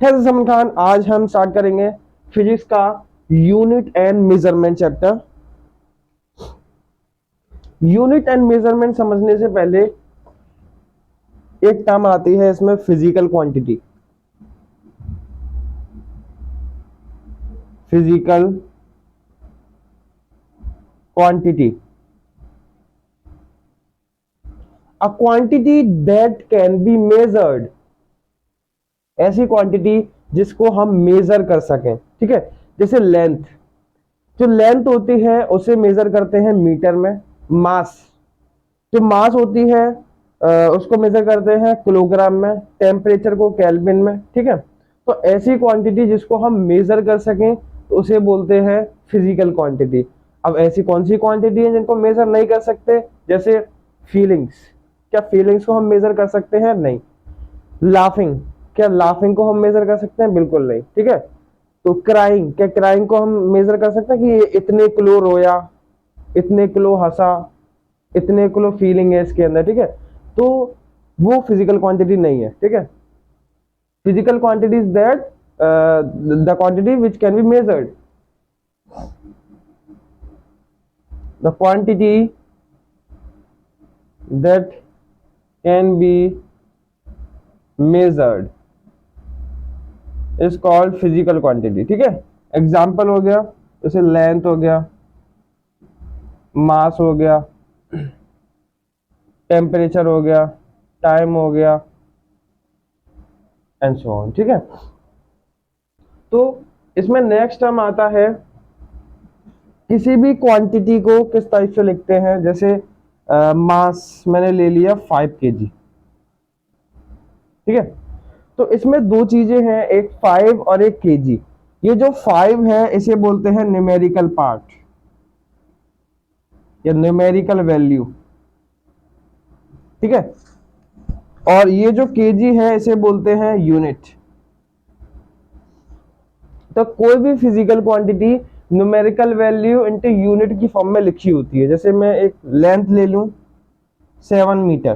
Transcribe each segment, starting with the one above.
है सलमान खान। आज हम स्टार्ट करेंगे फिजिक्स का unit and measurement chapter. Unit and measurement समझने से पहले एक टर्म आती है इसमें, physical quantity. Physical quantity, a quantity that can be measured. ऐसी क्वांटिटी जिसको हम मेजर कर सकें, ठीक है। जैसे लेंथ, जो लेंथ होती है उसे मेजर करते हैं मीटर में। मास, जो मास होती है उसको मेजर करते हैं किलोग्राम में। टेम्परेचर को केल्विन में, ठीक है। तो ऐसी क्वांटिटी जिसको हम मेजर कर सकें तो उसे बोलते हैं फिजिकल क्वांटिटी। अब ऐसी कौन सी क्वांटिटी है जिनको मेजर नहीं कर सकते? जैसे फीलिंग्स, क्या फीलिंग्स को हम मेजर कर सकते हैं? नहीं। लाफिंग, क्या लाफिंग को हम मेजर कर सकते हैं? बिल्कुल नहीं, ठीक है। तो क्राइंग, क्या क्राइंग को हम मेजर कर सकते हैं कि ये इतने किलो रोया, इतने किलो हंसा, इतने किलो फीलिंग है इसके अंदर, ठीक है। तो वो फिजिकल क्वांटिटी नहीं है, ठीक है। Physical quantity is that the quantity which can be measured, the quantity that can be measured is called physical quantity, ठीक है। एग्जाम्पल हो गया, जैसे लेंथ हो गया, मास हो गया, टेम्परेचर हो गया, टाइम हो गया, एंड सो ऑन, ठीक है। तो इसमें नेक्स्ट टर्म आता है, किसी भी क्वांटिटी को किस टाइप से लिखते हैं। जैसे मास मैंने ले लिया 5 kg, ठीक है। तो इसमें दो चीजें हैं, एक 5 और एक kg। ये जो 5 है इसे बोलते हैं न्यूमेरिकल पार्ट या न्यूमेरिकल वैल्यू, ठीक है। और ये जो kg है इसे बोलते हैं यूनिट। तो कोई भी physical quantity numerical value into unit की फॉर्म में लिखी होती है। जैसे मैं एक लेंथ ले लूं 7 मीटर,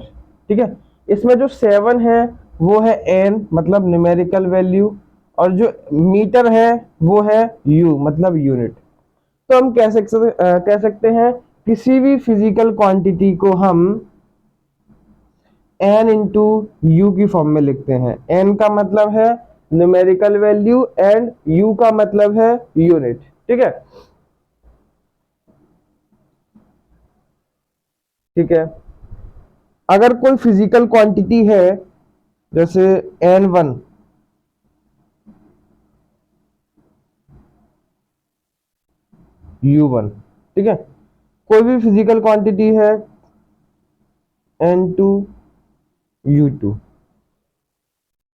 ठीक है। इसमें जो 7 है वो है n मतलब न्यूमेरिकल वैल्यू, और जो मीटर है वो है u मतलब यूनिट। तो हम कह सकते हैं किसी भी फिजिकल क्वांटिटी को हम n इंटू यू की फॉर्म में लिखते हैं। n का मतलब है न्यूमेरिकल वैल्यू एंड u का मतलब है यूनिट, ठीक है। ठीक है, अगर कोई फिजिकल क्वांटिटी है जैसे n1, u1, ठीक है। कोई भी फिजिकल क्वांटिटी है n2, u2,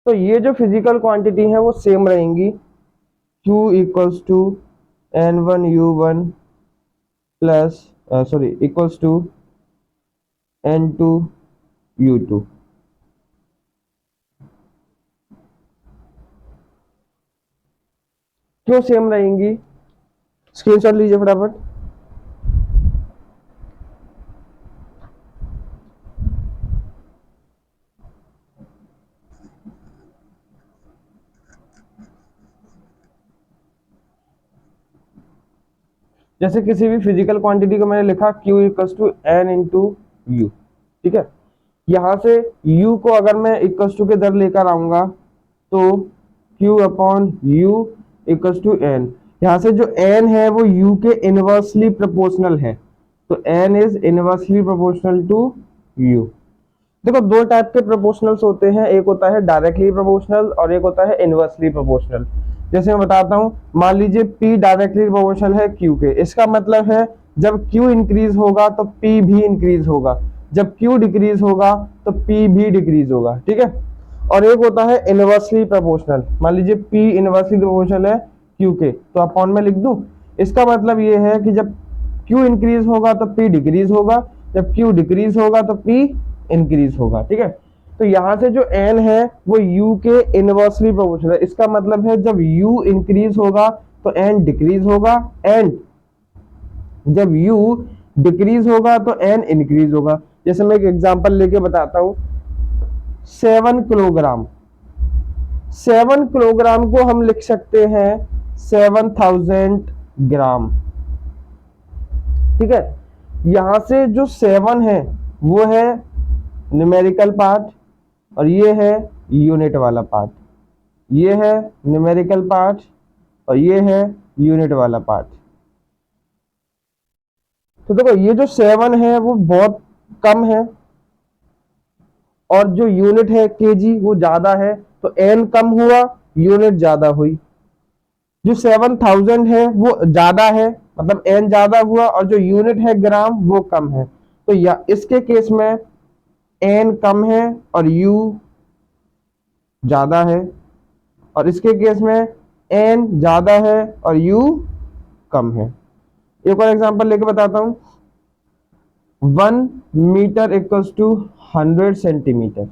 तो ये जो फिजिकल क्वांटिटी है वो सेम रहेंगी। q equals to n1 u1 plus sorry equals to n2 u2। क्यों सेम रहेंगी? स्क्रीनशॉट लीजिए फटाफट। जैसे किसी भी फिजिकल क्वांटिटी को मैंने लिखा q equals to n into u, ठीक है। यहां से u को अगर मैं इक्वल्स टू के दर लेकर आऊंगा तो q upon u equals to n। यहां से जो n है वो u के इनवर्सली प्रोपोर्शनल है, तो n is inversely proportional to u। देखो दो टाइप के प्रोपोर्शनल्स होते हैं, एक होता है डायरेक्टली प्रोपोर्शनल और एक होता है इनवर्सली प्रोपोर्शनल। जैसे मैं बताता हूं, मान लीजिए P डायरेक्टली प्रोपोर्शनल है Q के। इसका मतलब है जब Q इंक्रीज होगा तो P भी इंक्रीज होगा, जब Q डिक्रीज होगा तो P भी डिक्रीज होगा, ठीक है। और एक होता है इनवर्सली प्रोपोर्शनल, मान लीजिए P इनवर्सली प्रोपोर्शनल है Q के, तो अपॉन में लिख दूं। इसका मतलब ये है कि जब Q इंक्रीज होगा तो P डिक्रीज होगा, जब Q डिक्रीज होगा तो P इंक्रीज होगा, ठीक है। तो यहां से जो n है वो u के इनवर्सली प्रोपोर्शनल है। इसका मतलब है जब u इंक्रीज होगा तो n डिक्रीज होगा, एंड जब u डिक्रीज होगा तो n इंक्रीज होगा। जैसे मैं एक एग्जांपल लेके बताता हूं, 7 किलोग्राम, 7 किलोग्राम को हम लिख सकते हैं 7000 ग्राम। ठीक है, यहां से जो 7 है वो है न्यूमेरिकल पार्ट और ये है यूनिट वाला पार्ट, ये है न्यूमेरिकल पार्ट और ये है यूनिट वाला पार्ट। तो देखो ये जो 7 है वो बहुत कम है और जो यूनिट है केजी वो ज्यादा है, तो एन कम हुआ, यूनिट ज्यादा हुई। जो 7000 है वो ज्यादा है, मतलब एन ज्यादा हुआ, और जो यूनिट है ग्राम वो कम है। तो या इसके केस में एन कम है और यू ज्यादा है, और इसके केस में एन ज्यादा है और यू कम है। एक और एग्जांपल लेके बताता हूं। 1 मीटर इक्वल्स टू 100 सेंटीमीटर।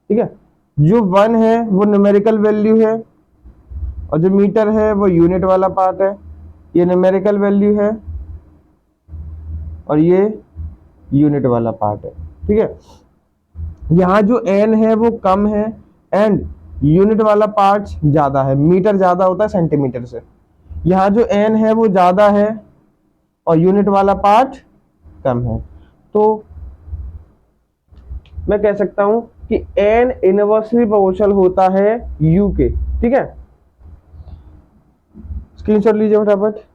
ठीक है, जो 1 है वो न्यूमेरिकल वैल्यू है और जो मीटर है वो यूनिट वाला पार्ट है। ये न्यूमेरिकल वैल्यू है और ये यूनिट वाला पार्ट है। ठीक है, यहाँ जो एन है वो कम है एंड यूनिट वाला पार्ट ज्यादा है, मीटर ज्यादा होता है सेंटीमीटर से। यहाँ जो एन है वो ज्यादा है और यूनिट वाला पार्ट कम है। तो मैं कह सकता हूं कि एन इनवर्सली प्रोपोर्शनल होता है यू के। ठीक है, स्क्रीनशॉट लीजिए फटाफट।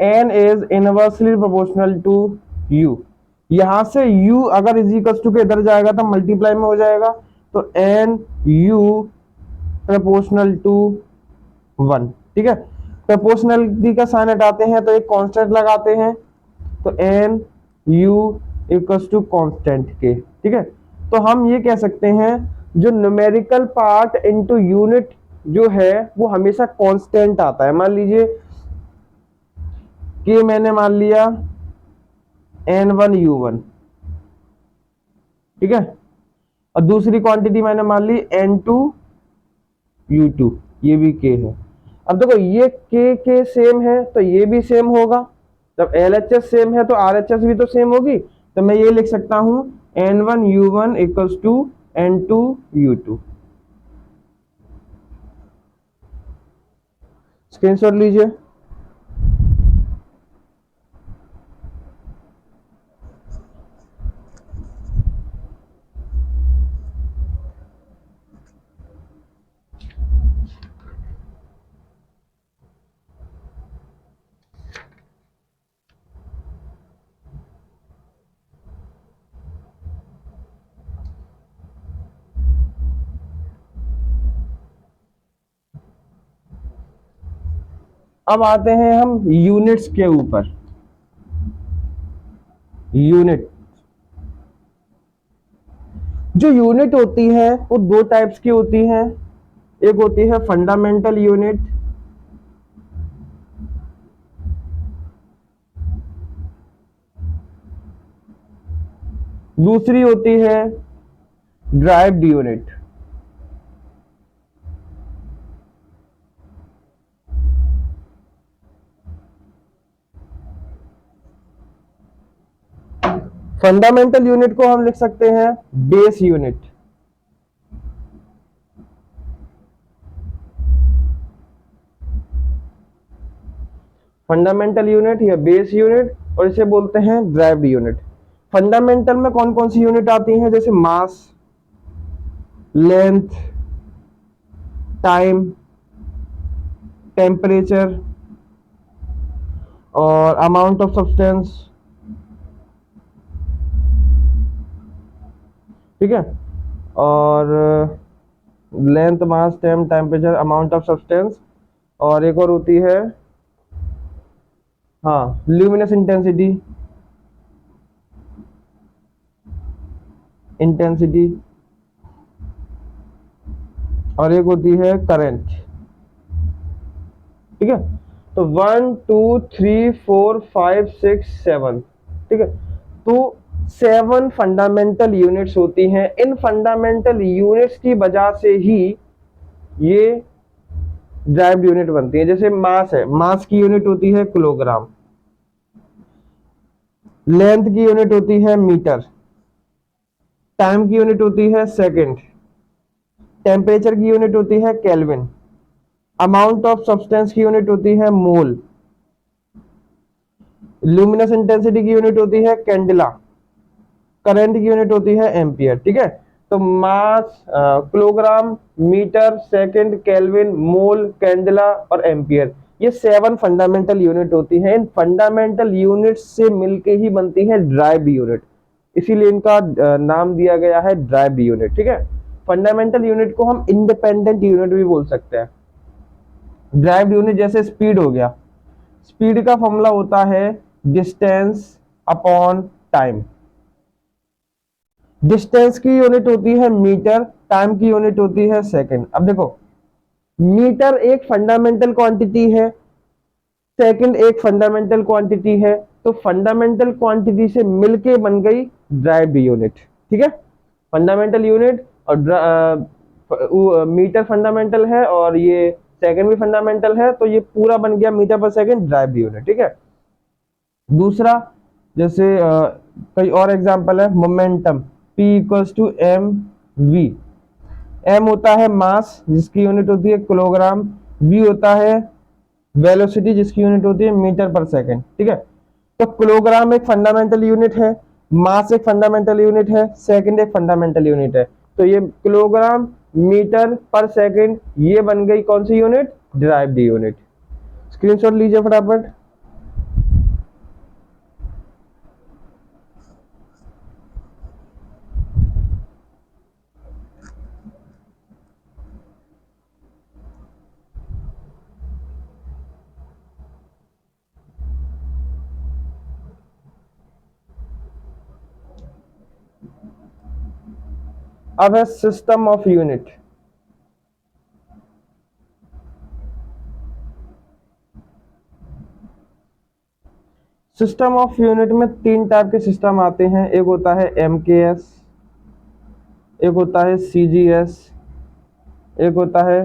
n is inversely proportional to u। यहां से u अगर इज इक्वल टू के इधर जाएगा तो मल्टीप्लाई में हो जाएगा, तो n u प्रोपोर्शनल टू 1। ठीक है, प्रोपोर्शनलिटी का साइन हटाते हैं तो एक कांस्टेंट लगाते हैं, तो n u equal to constant k. ठीक है, तो हम ये कह सकते हैं जो न्यूमेरिकल पार्ट इनटू यूनिट जो है वो हमेशा कांस्टेंट आता है। मान लीजिए कि मैंने मान लिया n1 u1। ठीक है, और दूसरी क्वांटिटी मैंने मान ली n2 u2, ये भी k है। अब देखो ये k सेम है तो ये भी सेम होगा, जब LHS सेम है तो RHS भी तो सेम होगी। तो मैं ये लिख सकता हूं n1 u1 equals to n2 u2। Screenshot लीजिए। अब आते हैं हम यूनिट्स के ऊपर। यूनिट, जो यूनिट होती है वो दो टाइप्स की होती हैं। एक होती है फंडामेंटल यूनिट, दूसरी होती है ड्राइव्ड यूनिट। फंडामेंटल यूनिट को हम लिख सकते हैं बेस यूनिट। फंडामेंटल यूनिट या बेस यूनिट, और इसे बोलते हैं ड्राइव्ड यूनिट। फंडामेंटल में कौन कौन सी यूनिट आती हैं, जैसे मास, लेंथ, टाइम, टेम्परेचर और अमाउंट ऑफ सब्सटेंस। ठीक है, और length, mass, time, temperature, amount of substance, और एक और होती है हाँ ल्यूमिनस इंटेंसिटी, इंटेंसिटी, और एक होती है करंट। ठीक है, तो 1 2 3 4 5 6 7। ठीक है, तो 7 फंडामेंटल यूनिट्स होती हैं। इन फंडामेंटल यूनिट्स की वजह से ही ये ड्राइव्ड यूनिट बनती है। जैसे मास है, मास की यूनिट होती है किलोग्राम, लेंथ की यूनिट होती है मीटर, टाइम की यूनिट होती है सेकंड, टेम्परेचर की यूनिट होती है केल्विन, अमाउंट ऑफ सब्सटेंस की यूनिट होती है मोल, ल्यूमिनस इंटेंसिटी की यूनिट होती है कैंडेला, करंट की यूनिट होती है एम्पियर। ठीक है, तो मास, किलोग्राम, मीटर, सेकंड, केल्विन, मोल, कैंडेला और एम्पियर, ये 7 फंडामेंटल यूनिट होती हैं। इन फंडामेंटल यूनिट से मिलके ही बनती है ड्राइव्ड यूनिट, इसीलिए इनका नाम दिया गया है ड्राइव्ड यूनिट। ठीक है, फंडामेंटल यूनिट को हम इंडिपेंडेंट यूनिट भी बोल सकते हैं। ड्राइव्ड यूनिट जैसे स्पीड हो गया, स्पीड का फॉर्मूला होता है डिस्टेंस अपॉन टाइम। डिस्टेंस की यूनिट होती है मीटर, टाइम की यूनिट होती है सेकंड। अब देखो, मीटर एक फंडामेंटल क्वांटिटी है, सेकंड एक फंडामेंटल क्वांटिटी है, तो फंडामेंटल क्वांटिटी से मिलके बन गई ड्राइव्ड यूनिट। ठीक है, फंडामेंटल यूनिट और मीटर फंडामेंटल है और ये सेकंड भी फंडामेंटल है, तो ये पूरा बन गया मीटर पर सेकंड ड्राइव्ड यूनिट। ठीक है, दूसरा जैसे कई और एग्जांपल है, momentum P equals to m v. m होता है मास जिसकी यूनिट होती है किलोग्राम, v होता है वेलोसिटी जिसकी यूनिट होती है मीटर पर सेकंड। ठीक है, तो किलोग्राम एक फंडामेंटल यूनिट है, मास एक फंडामेंटल यूनिट है, सेकंड एक फंडामेंटल यूनिट है, तो ये किलोग्राम मीटर पर सेकंड ये बन गई कौन सी यूनिट? Derived unit. स्क्रीनशॉट लीजिए फटाफट। अब है system of unit. System of unit में 3 टाइप के सिस्टम आते हैं। एक होता है MKS, एक होता है CGS, एक होता है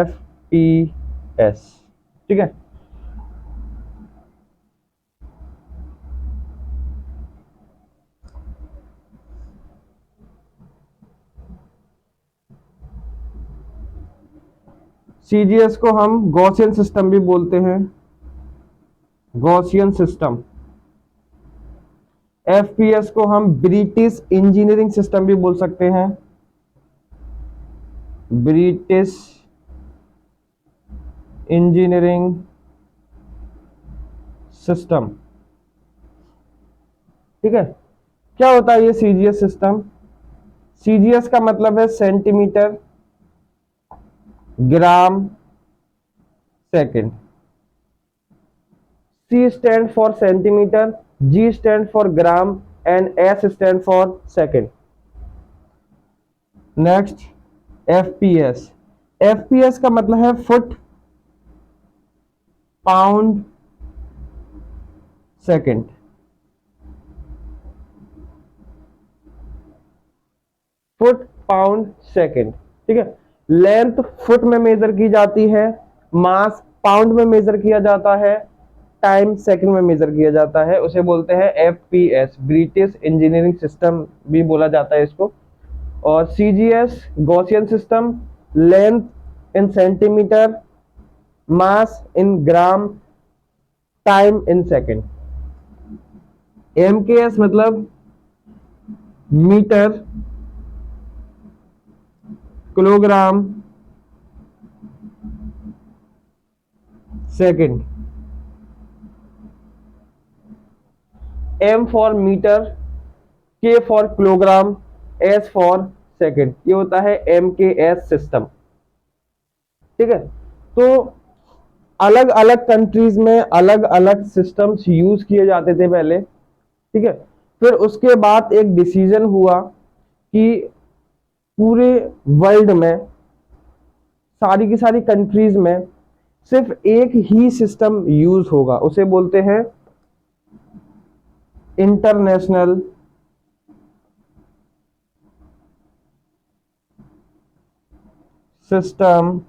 FPS। ठीक है, CGS को हम गॉसियन सिस्टम भी बोलते हैं, गॉसियन सिस्टम। FPS को हम ब्रिटिश इंजीनियरिंग सिस्टम भी बोल सकते हैं, ब्रिटिश इंजीनियरिंग सिस्टम। ठीक है, क्या होता है ये CGS सिस्टम? CGS का मतलब है centimetre, gram, second. C stand for centimetre, G stand for gram and S stand for second. Next FPS। FPS का मतलब है foot, pound, second. Foot, pound, second. ठीक है, लेंथ फुट में मेजर की जाती है, मास पाउंड में मेजर किया जाता है, टाइम सेकंड में मेजर किया जाता है, उसे बोलते हैं FPS, ब्रिटिश इंजीनियरिंग सिस्टम भी बोला जाता है इसको। और CGS Gaussian system, length in centimetre, mass in gram, time in second. MKS मतलब metre, kilogram, second. M for metre, K for kilogram, S for second. ये होता है MKS सिस्टम। ठीक है, तो अलग अलग कंट्रीज में अलग अलग सिस्टम्स यूज किए जाते थे पहले। ठीक है, फिर उसके बाद एक डिसीजन हुआ कि पूरे वर्ल्ड में सारी की सारी कंट्रीज में सिर्फ एक ही सिस्टम यूज होगा, उसे बोलते हैं international system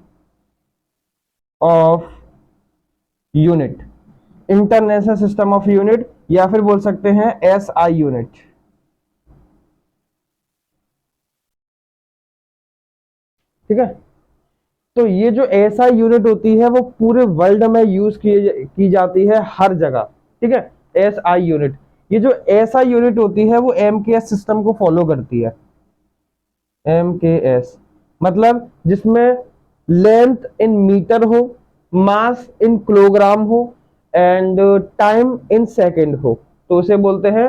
of unit, international system of unit, या फिर बोल सकते हैं SI यूनिट। ठीक है, तो ये जो SI यूनिट होती है वो पूरे वर्ल्ड में यूज की जाती है हर जगह। ठीक है, SI यूनिट, ये जो SI यूनिट होती है वो MKS सिस्टम को फॉलो करती है। MKS मतलब जिसमें लेंथ इन मीटर हो, मास इन किलोग्राम हो, एंड टाइम इन सेकंड हो, तो उसे बोलते हैं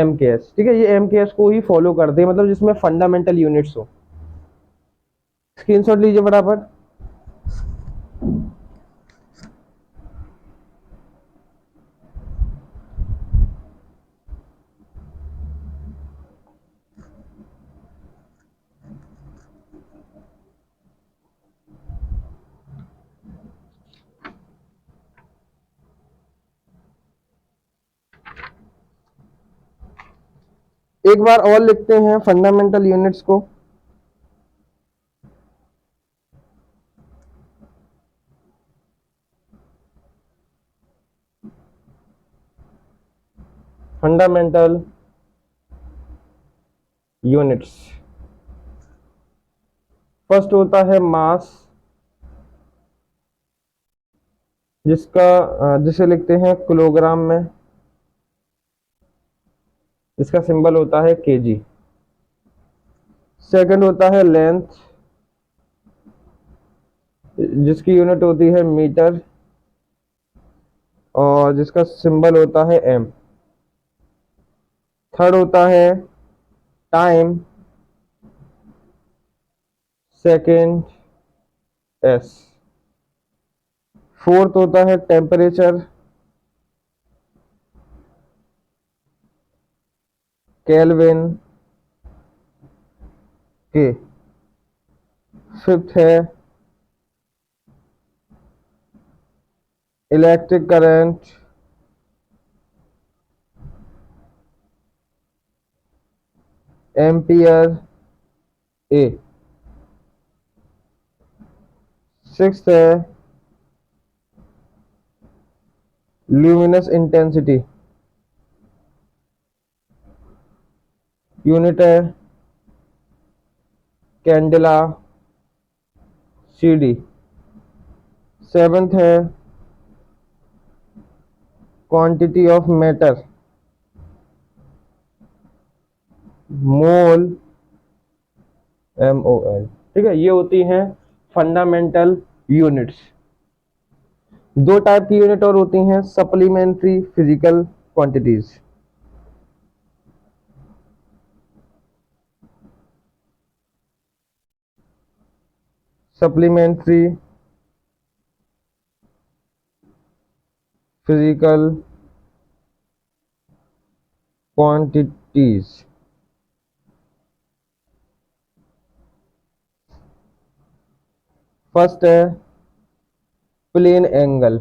MKS। ठीक है, ये MKS को ही फॉलो करते हैं, मतलब जिसमें फंडामेंटल यूनिट्स हो। स्क्रीनशॉट लीजिए फटाफट। एक बार और लिखते हैं फंडामेंटल यूनिट्स को। फंडामेंटल यूनिट्स, फर्स्ट होता है मास, जिसे लिखते हैं किलोग्राम में, इसका सिंबल होता है केजी। सेकंड होता है लेंथ, जिसकी यूनिट होती है मीटर और जिसका सिंबल होता है एम। थर्ड होता है टाइम, सेकंड एस। फोर्थ होता है टेम्परेचर, केल्विन के। फिफ्थ है इलेक्ट्रिक करंट, एम्पियर ए। सिक्स्थ है ल्यूमिनस इंटेंसिटी, यूनिट है कैंडेला CD। सेवेंथ है quantity of matter, mole MOL। ठीक है, ये होती हैं फंडामेंटल यूनिट्स। दो टाइप की यूनिट और होती हैं, supplementary physical quantities. Supplementary physical quantities. First है प्लेन एंगल।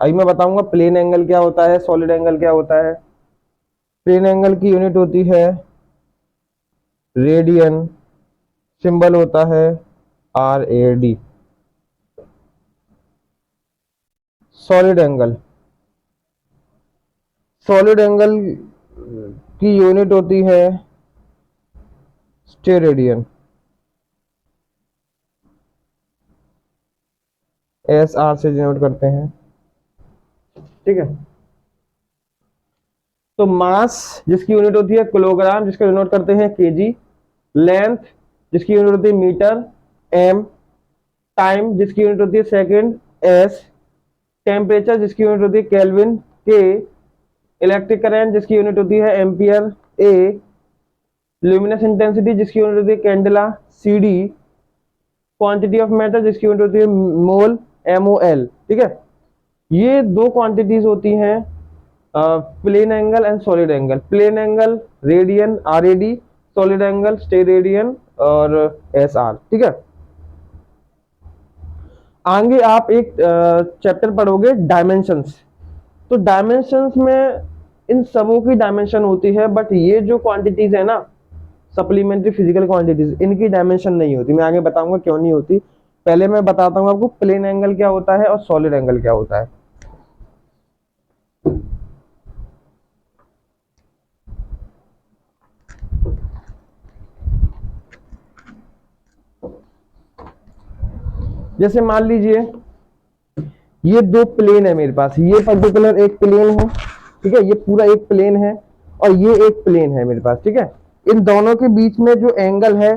अभी मैं बताऊंगा प्लेन एंगल क्या होता है, सॉलिड एंगल क्या होता है। प्लेन एंगल की यूनिट होती है रेडियन, सिंबल होता है RAD। Solid angle, solid angle की यूनिट होती है स्टेरेडियन, SR से डिनोट करते हैं। ठीक है, तो मास जिसकी यूनिट होती है किलोग्राम, जिसका डिनोट करते हैं केजी। लेंथ जिसकी यूनिट होती है मीटर, M। टाइम जिसकी यूनिट होती है सेकंड, S। टेम्परेचर जिसकी यूनिट होती है केल्विन, K। इलेक्ट्रिक करंट जिसकी यूनिट होती है एम्पियर, A। ल्यूमिनस इंटेंसिटी जिसकी यूनिट होती है candela, CD। Quantity of matter जिसकी यूनिट होती है मोल, MOL। ठीक है, ये दो क्वांटिटीज होती हैं plane angle and solid angle. Plane angle radian RAD, solid angle steradian और SR। ठीक है, आगे आप एक चैप्टर पढ़ोगे डायमेंशंस। तो डायमेंशंस में इन सबों की डायमेंशन होती है, बट ये जो क्वांटिटीज है ना, सप्लीमेंट्री फिजिकल क्वांटिटीज, इनकी डायमेंशन नहीं होती। मैं आगे बताऊंगा क्यों नहीं होती। पहले मैं बताता हूँ आपको प्लेन एंगल क्या होता है और सॉलिड एंगल क्या होता है। जैसे मान लीजिए ये दो प्लेन है मेरे पास, ये पर्टिकुलर एक प्लेन है, ठीक है, ये पूरा एक प्लेन है और ये एक प्लेन है मेरे पास, ठीक है। इन दोनों के बीच में जो एंगल है,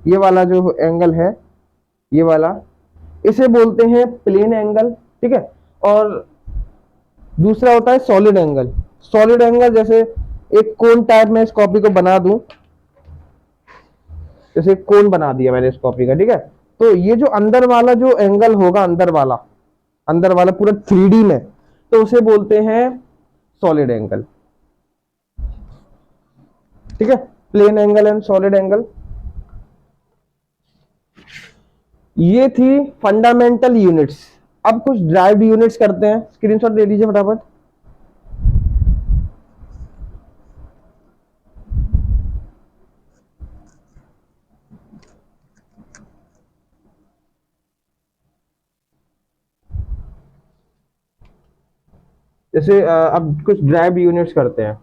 ये वाला जो एंगल है, ये वाला, इसे बोलते हैं प्लेन एंगल, ठीक है। और दूसरा होता है सॉलिड एंगल। सॉलिड एंगल जैसे एक कोन टाइप में इस कॉपी को बना दूं, जैसे कोन बना दिया मैंने इस कॉपी का, ठीक है। तो ये जो अंदर वाला जो एंगल होगा, अंदर वाला पूरा 3D में, तो उसे बोलते हैं सॉलिड एंगल, ठीक है। Plane angle and solid angle. ये थी फंडामेंटल यूनिट्स। अब कुछ ड्राइव्ड यूनिट्स करते हैं, स्क्रीनशॉट ले लीजिए फटाफट। जैसे अब कुछ ड्राइव्ड यूनिट्स करते हैं।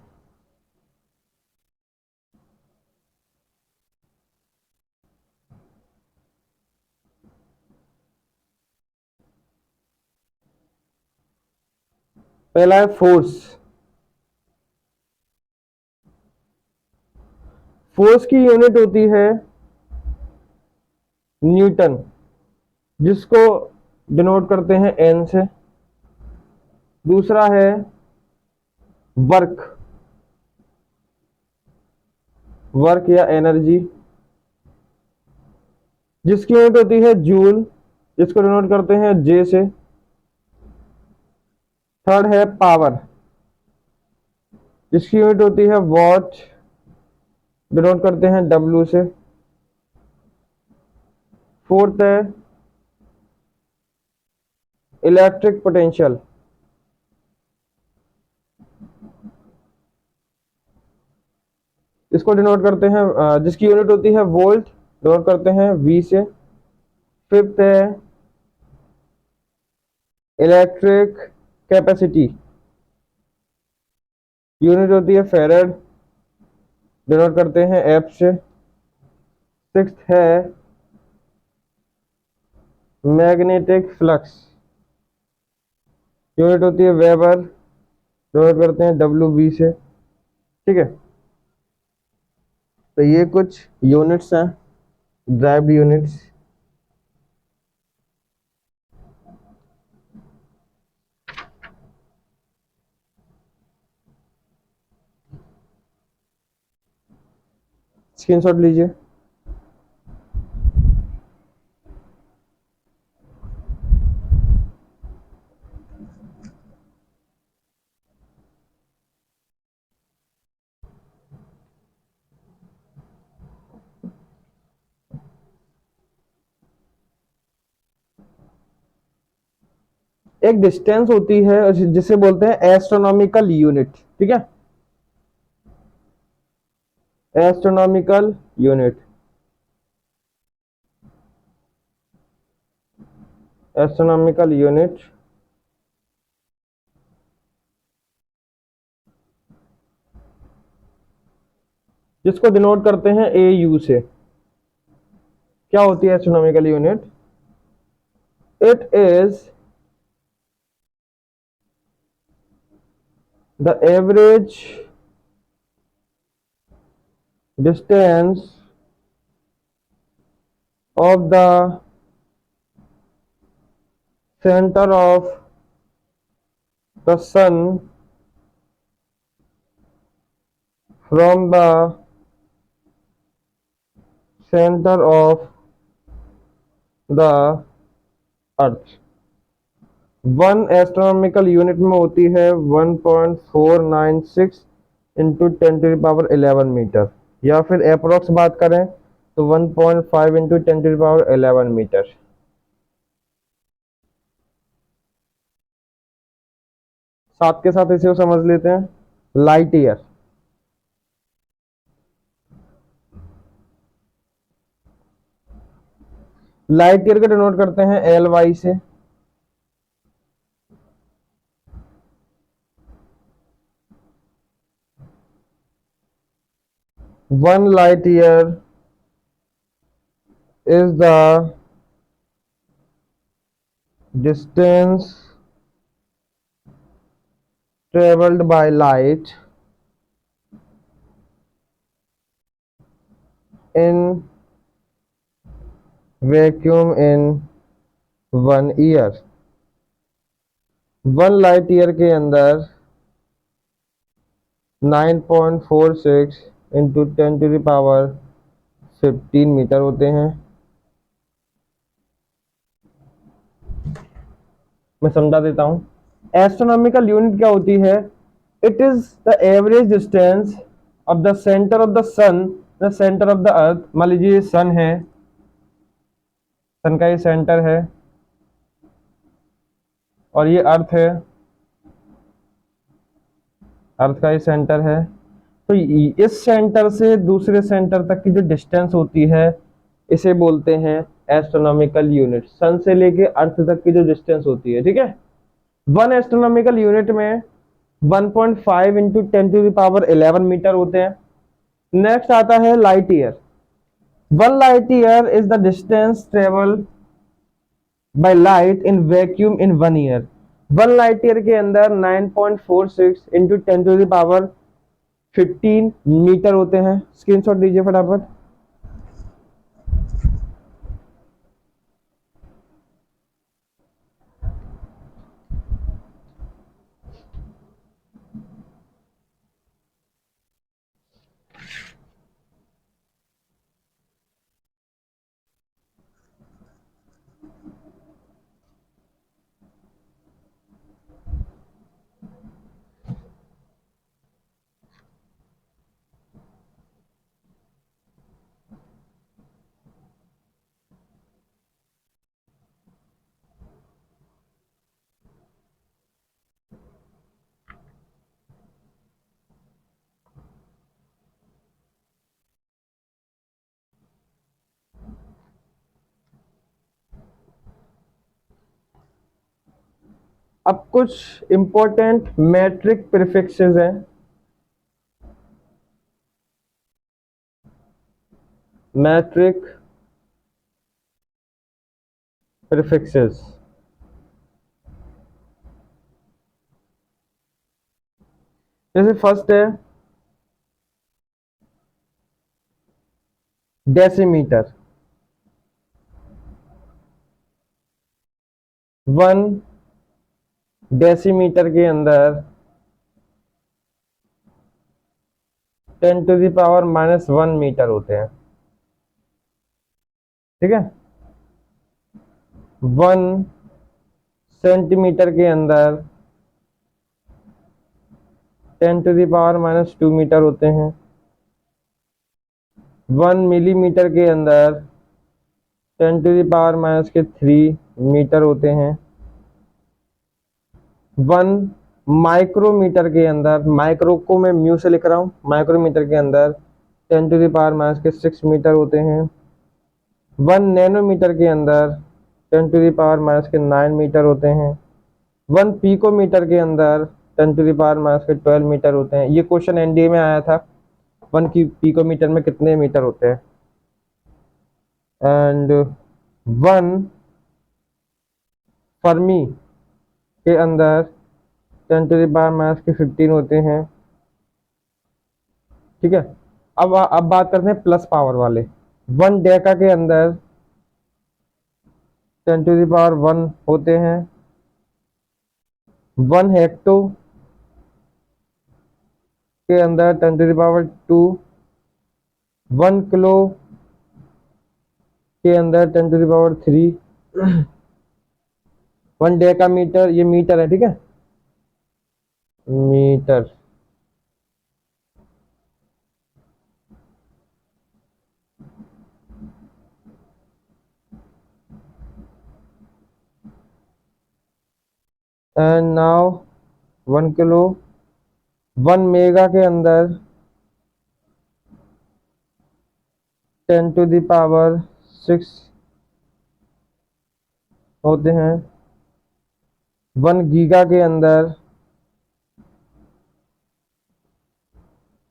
पहला है फोर्स। फोर्स की यूनिट होती है न्यूटन, जिसको डिनोट करते हैं एन से। दूसरा है वर्क, वर्क या एनर्जी, जिसकी यूनिट होती है जूल, जिसको डिनोट करते हैं जे से। थर्ड है पावर, जिसकी यूनिट होती है वॉट, डिनोट करते हैं डब्ल्यू से। फोर्थ है इलेक्ट्रिक पोटेंशियल, इसको डिनोट करते हैं जिसकी यूनिट होती है वोल्ट, डिनोट करते हैं वी से। फिफ्थ है इलेक्ट्रिक कैपेसिटी, यूनिट होती है फेरेड, डिनोट करते हैं एफ से। सिक्स्थ है मैग्नेटिक फ्लक्स, यूनिट होती है वेबर, डिनोट करते हैं डब्ल्यू बी से, ठीक है। तो ये कुछ यूनिट्स हैं, ड्राइव्ड यूनिट्स। स्क्रीनशॉट लीजिए। एक डिस्टेंस होती है जिसे बोलते हैं एस्ट्रोनॉमिकल यूनिट, ठीक है, एस्ट्रोनॉमिकल यूनिट, एस्ट्रोनॉमिकल यूनिट। जिसको डिनोट करते हैं ए यू से। क्या होती है astronomical unit? It is the average distance of the center of the sun from the center of the earth। One astronomical unit में होती है 1.496 इंटू 10⁻11 मीटर, या फिर अप्रोक्स बात करें तो 1.5 इंटू 10⁻11 मीटर। साथ के साथ इसे समझ लेते हैं लाइट ईयर। लाइट ईयर को डिनोट करते हैं एल वाई से। One light year is the distance traveled by light in vacuum in 1 year। 1 light year के अंदर 9.46 इंटू 10⁻15 मीटर होते हैं। मैं समझा देता हूं। एस्ट्रोनॉमिकल यूनिट क्या होती है? It is the average distance of the centre of the sun, the centre of the earth. मान लीजिए सन है, सन का ये सेंटर है और ये अर्थ है, अर्थ का ये सेंटर है। तो इस सेंटर से दूसरे सेंटर तक की जो डिस्टेंस होती है इसे बोलते हैं एस्ट्रोनॉमिकल यूनिट। सन से लेके अर्थ तक की जो डिस्टेंस होती है, ठीक है। वन एस्ट्रोनॉमिकल यूनिट में 1.5 इंटू 10⁻11 मीटर होते हैं। नेक्स्ट आता है light year. 1 light year is the distance travel by light in vacuum in 1 year. 1 light year के अंदर 9.46 इंटू 10⁻15 मीटर होते हैं। स्क्रीनशॉट लीजिए फटाफट। अब कुछ इंपॉर्टेंट मैट्रिक प्रीफिक्सेस हैं। मैट्रिक प्रीफिक्सेस, जैसे फर्स्ट है डेसीमीटर। 1 डेसीमीटर के अंदर 10⁻⁻1 मीटर होते हैं, ठीक है। 1 सेंटीमीटर के अंदर 10⁻⁻2 मीटर होते हैं। 1 मिलीमीटर के अंदर 10⁻⁻3 मीटर होते हैं। 1 माइक्रोमीटर के अंदर, माइक्रो को मैं म्यू से लिख रहा हूँ, माइक्रोमीटर के अंदर 10⁻⁻6 मीटर होते हैं। 1 नैनोमीटर के अंदर 10⁻⁹ मीटर होते हैं। 1 पिकोमीटर के अंदर 10⁻12 मीटर होते हैं। ये क्वेश्चन एनडीए में आया था, 1 पिकोमीटर में कितने मीटर होते हैं। एंड 1 फर्मी के अंदर 10⁻⁻15 होते हैं, ठीक है। अब बात करते हैं प्लस पावर वाले। 1 डेका के अंदर 10⁻1 होते हैं। 1 हेक्टो के अंदर 10⁻2। 1 किलो के अंदर 10⁻3। 1 डेका मीटर, ये मीटर है, ठीक है, metre. And now 1 kilo. 1 mega के अंदर 10⁻6 होते हैं 1 गीगा के अंदर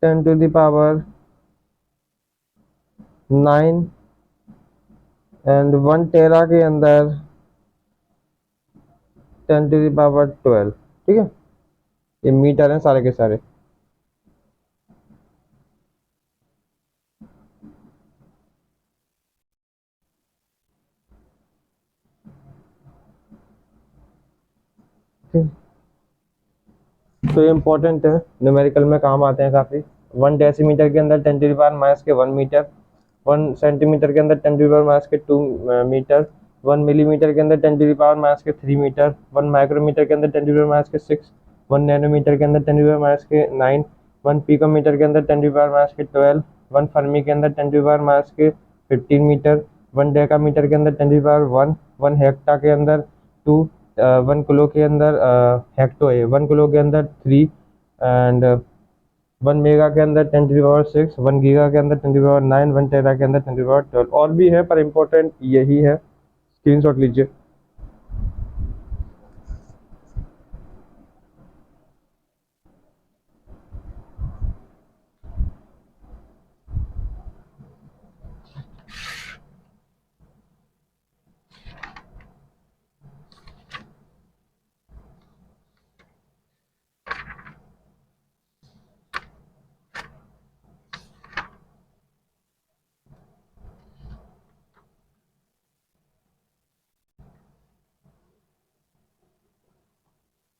10⁹ एंड 1 टेरा के अंदर 10⁻12। ठीक है, ये मीटर हैं सारे के सारे। ठीक, तो ये इंपॉर्टेंट है, न्यूमेरिकल में काम आते हैं काफ़ी। 1 डेसीमीटर के अंदर 10⁻⁻1 मीटर, 1 सेंटीमीटर के अंदर 10⁻⁻2 मीटर, 1 मिलीमीटर के अंदर 10⁻⁻3 मीटर, 1 माइक्रोमीटर के अंदर 10⁻⁻6, 1 नैनोमीटर के अंदर 10⁻⁻9, 1 पिकोमीटर के अंदर 10⁻⁻12, 1 फर्मी के अंदर 10⁻⁻15 मीटर, 1 डेकामीटर के अंदर 10⁻1, 1 हेक्टा के अंदर 2, 1 किलो के अंदर हेक्टो है, 1 किलो के अंदर 3, एंड 1 मेगा के अंदर 10⁻6, 1 गीगा के अंदर 10⁻9, 1 टेरा के अंदर 10⁻12। और भी है पर इम्पोर्टेंट यही है, स्क्रीनशॉट लीजिए।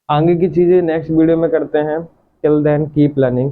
आगे की चीज़ें नेक्स्ट वीडियो में करते हैं। Till then keep learning.